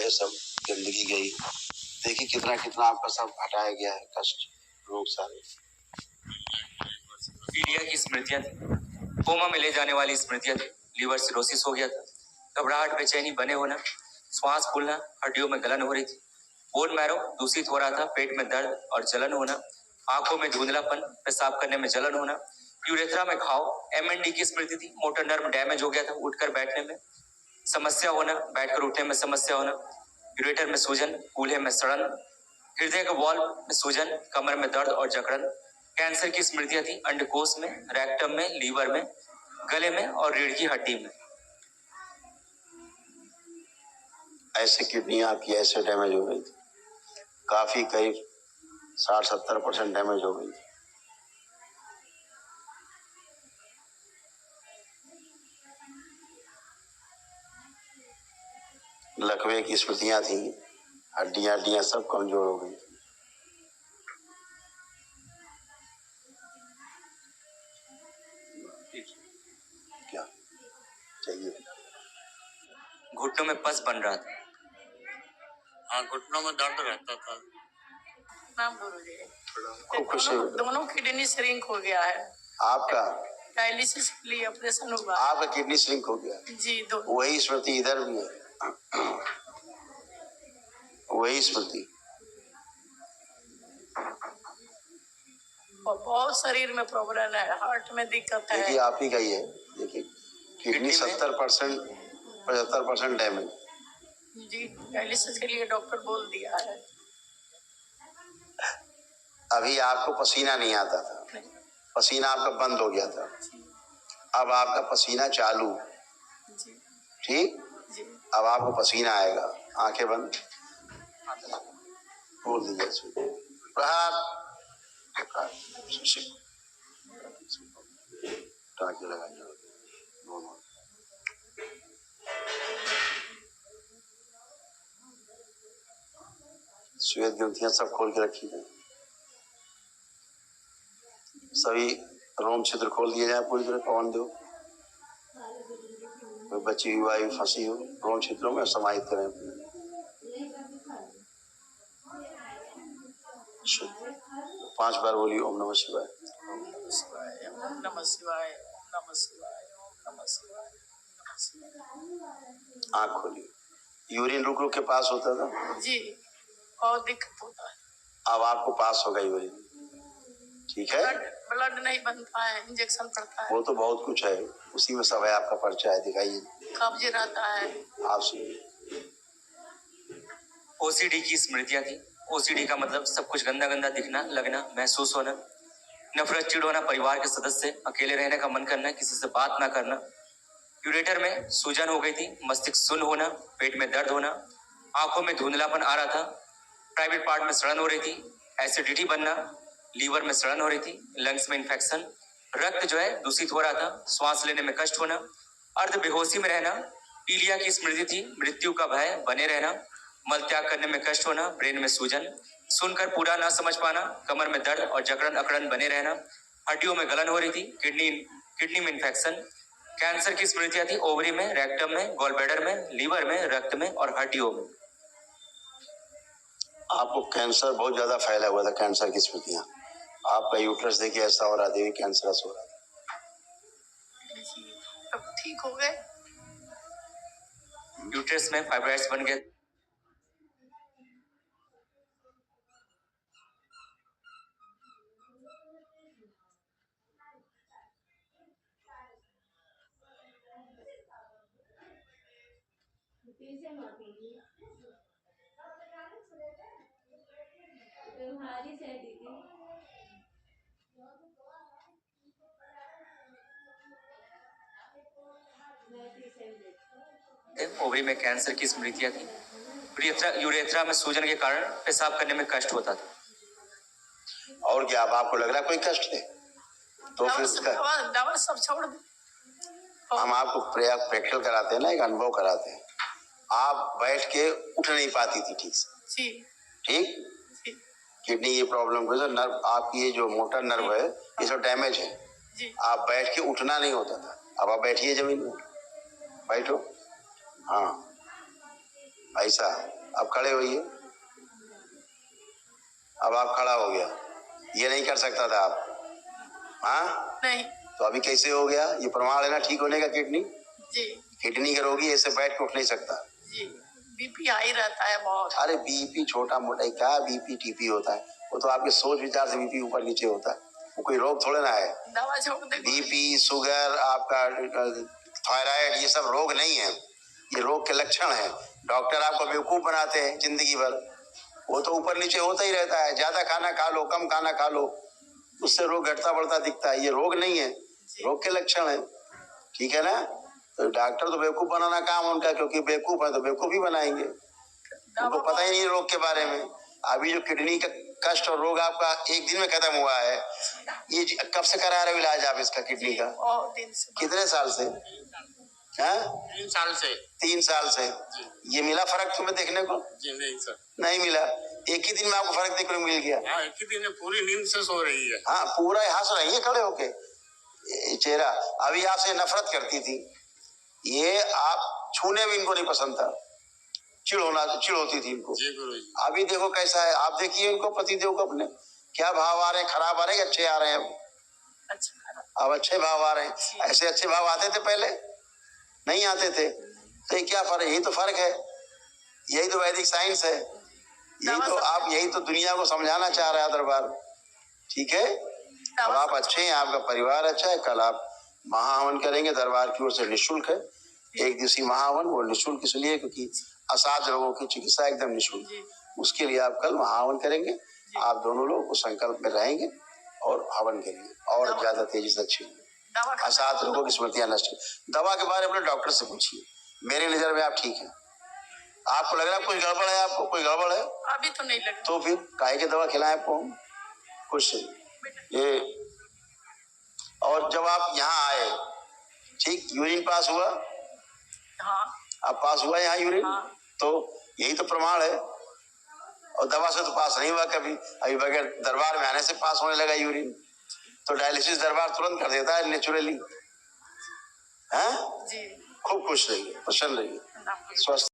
है, सब गंदगी गई। देखिए कितना कितना आपका सब हटाया गया है, कष्ट रोग सारे। पीलिया की स्मृतियां थी, कोमा में ले जाने वाली स्मृतियां थी। लीवर सिरोसिस हो गया था, घबराहट, बेचैनी बने होना, श्वास फूलना, हड्डियों में गलन हो रही थी, बोन मैरो दूषित हो रहा था, पेट में दर्द और जलन होना, आंखों में धुंधलापन, पेशाब करने में जलन होना, यूरेथ्रा में घाव, एमएनडी की स्मृति थी, मोटर नर्व डैमेज हो गया था, उठकर बैठने में समस्या होना, बैठकर उठने में समस्या होना, यूरेटर में सूजन, कूल्हे में सड़न, हृदय के वॉल्व में सूजन, कमर में दर्द और जकड़न। कैंसर की स्मृतियां थी अंडकोश में, रेक्टम में, लीवर में, गले में और रीढ़ की हड्डी में। ऐसे किडनी आपकी ऐसे डैमेज हो गई थी, काफी करीब 60-70% डैमेज हो गई थी। लकवे की स्मृतियां थी, हड्डियां सब कमजोर हो गई। क्या चाहिए? घुटनों में पस बन रहा था। हाँ, घुटनों में दर्द रहता था। नाम गुरुजी, दोनों किडनी श्रिंक हो गया है। आपका डायलिसिस के लिए ऑपरेशन हुआ। आपका किडनी श्रिंक हो गया जी, दो। वही स्मृति इधर भी है, वही स्मृति। बहुत शरीर में प्रॉब्लम है, हार्ट में दिक्कत है। देखिए आप ही का ही है, देखिए किडनी 70% 75% डैमेज। जी, डायलिसिस के लिए डॉक्टर बोल दिया है। अभी आपको पसीना नहीं आता था, पसीना आपका बंद हो गया था, अब आपका पसीना चालू। ठीक, अब आपको पसीना आएगा। आंखें बंद, बोल दीजिए प्रहार, टाँके लगाइए दोनों। श्वेत ग्रंथियां सब खोल के रखी गई, सभी रोम छिद्र खोल दिए जाए पूरी तरह। पवन दो, कोई बची हुई वायु फंसी हो रोम छिद्रों में समाहित करें। 5 बार बोलिए ओम नमः शिवाय, ओम नमः शिवाय, ओम नमः शिवाय, ओम नमः शिवाय, ओम नमः शिवाय, नमः शिवाय। आँख खोलिए। यूरिन रुक रुक के पास होता था जी, बहुत दिक्कत होता है। अब आपको पास होगा यूरिन, ठीक है। ब्लड नहीं बनता है, इंजेक्शन पड़ता है। वो तो बहुत कुछ है, उसी में सब है, आपका पर्चा है, दिखाइए। कब्ज रहता है। आप सुनिए। ओसीडी की स्मृतियां थी। ओसीडी का मतलब सब कुछ गंदा गंदा दिखना, लगना, महसूस होना, नफरत, चिढ़ होना, परिवार के सदस्य से अकेले रहने का मन करना, किसी से बात ना करना। यूरेटर में सूजन हो गई थी, मस्तिष्क शून्य होना, पेट में दर्द होना, आंखों में धुंधलापन आ रहा था, प्राइवेट पार्ट में सड़न हो रही थी, एसिडिटी बनना, लीवर में सड़न हो रही थी, लंग्स में इन्फेक्शन, रक्त जो है दूषित हो रहा था, श्वास लेने में कष्ट होना, अर्ध बेहोशी में रहना। पीलिया की स्मृति थी, मृत्यु का भय बने रहना, मल त्याग करने में कष्ट होना, ब्रेन में सूजन, सुनकर पूरा ना समझ पाना, कमर में दर्द और जकड़न अकड़न बने रहना, हड्डियों में गलन हो रही थी, किडनी में इन्फेक्शन। कैंसर की स्मृतियां थी ओवरी में, रेक्टम में, गॉलब्लैडर में, लीवर में, रक्त में और हड्डियों में। आपको कैंसर बहुत ज्यादा फैला हुआ था, कैंसर की स्मृतियां। आपका यूट्रस देखिए ऐसा हो रहा था, कैंसरस हो रहा था। अब ठीक हो गए। यूट्रस में फाइब्रॉइड्स बन गए। ओवरी में कैंसर की स्मृतियां थी। यूरेथ्रा में सूजन के कारण पेशाब करने में कष्ट होता था। और क्या अब आपको लग रहा है कोई कष्ट है? तो फिर उसका दवा सब छोड़ दो। हम आपको प्रैक्टिकल कराते हैं ना, एक अनुभव कराते हैं। आप बैठ के उठ नहीं पाती थी ठीक से। जी। ठीक, किडनी की प्रॉब्लम की वजह, नर्व आपकी ये जो मोटर नर्व है ये सब डैमेज है जी। आप बैठ के उठना नहीं होता था। अब आप बैठिए जमीन में, बैठो। हाँ, ऐसा। अब खड़े होइए। अब आप खड़ा हो गया। ये नहीं कर सकता था आप। हाँ, नहीं तो अभी कैसे हो गया? ये प्रमाण है ना ठीक होने का। किडनी जी किडनी का रोगी ऐसे बैठ के उठ नहीं सकता। जी बीपी हाई रहता है बहुत। अरे बीपी छोटा मोटा ही क्या बीपी टीपी होता है, वो तो आपके सोच विचार से बीपी ऊपर नीचे होता है, वो कोई रोग थोड़े ना है। दवा छोड़ दे। बीपी, शुगर, आपका थायराइड, ये सब रोग नहीं है, ये रोग के लक्षण है। डॉक्टर आपको बेवकूफ बनाते हैं जिंदगी भर। वो तो ऊपर नीचे होता ही रहता है। ज्यादा खाना खा लो, कम खाना खा लो, उससे रोग घटता बढ़ता दिखता है। ये रोग नहीं है, रोग के लक्षण है। ठीक है ना? तो डॉक्टर तो बेवकूफ बनाना काम है उनका, क्योंकि बेवकूफ है तो बेवकूफ ही बनाएंगे। उनको पता ही नहीं रोग के बारे में। अभी जो किडनी का कष्ट और रोग आपका एक दिन में खत्म हुआ है, ये कब से करा रहे हो इलाज आप इसका, किडनी का? बहुत दिन से। कितने साल से? हाँ, 3 साल से। 3 साल से। ये मिला फर्क तुम्हें देखने को? जी नहीं सर। नहीं मिला। एक ही दिन में आपको फर्क देखने को मिल गया? हाँ, एक ही दिन में पूरी नींद से सो रही है। हाँ, पूरा हंस रही है खड़े होके। चेहरा अभी आपसे नफरत करती थी, ये आप छूने भी इनको नहीं पसंद था, चिड़ होती थी इनको। जी गुरु जी। अभी देखो कैसा है। आप देखिए इनको, पतिदेव को अपने, क्या भाव आ रहे हैं? खराब आ रहे हैं, अच्छे आ रहे हैं? अच्छा अब अच्छे भाव आ रहे हैं। ऐसे अच्छे भाव आते थे पहले? नहीं आते थे। तो ये क्या फर्क? यही तो फर्क है, यही तो वैदिक साइंस है, यही तो आप, यही तो दुनिया को समझाना चाह रहा है दरबार। ठीक है, अब आप अच्छे हैं, आपका परिवार अच्छा है। कल आप महाहवन करेंगे, दरबार की ओर से निःशुल्क है। 1 दिवसीय महाहवन, वो निःशुल्क इसलिए क्योंकि असाध्य रोगों की चिकित्सा एकदम निःशुल्क। उसके लिए आप कल महाहवन करेंगे। आप दोनों लोग उस संकल्प में रहेंगे और हवन करेंगे और ज्यादा तेजी से अच्छी असाध्य रोगों की स्मृतियां नष्ट। दवा के बारे में अपने डॉक्टर से पूछिए। मेरी नजर में आप ठीक है। आपको लग रहा है कुछ गड़बड़ है? आपको कोई गड़बड़ है? अभी तो नहीं लगा। तो फिर काहे की दवा खिलाएं आपको? कुछ ये। और जब आप यहाँ आए, ठीक, यूरिन पास हुआ? हाँ अब पास हुआ यहाँ यूरिन? हाँ। तो यही तो प्रमाण है। और दवा से तो पास नहीं हुआ कभी। अभी बगैर दरबार में आने से पास होने लगा यूरिन। तो डायलिसिस दरबार तुरंत कर देता है नेचुरली। हैं? जी खूब खुश रहिए, प्रसन्न रहिए, स्वस्थ।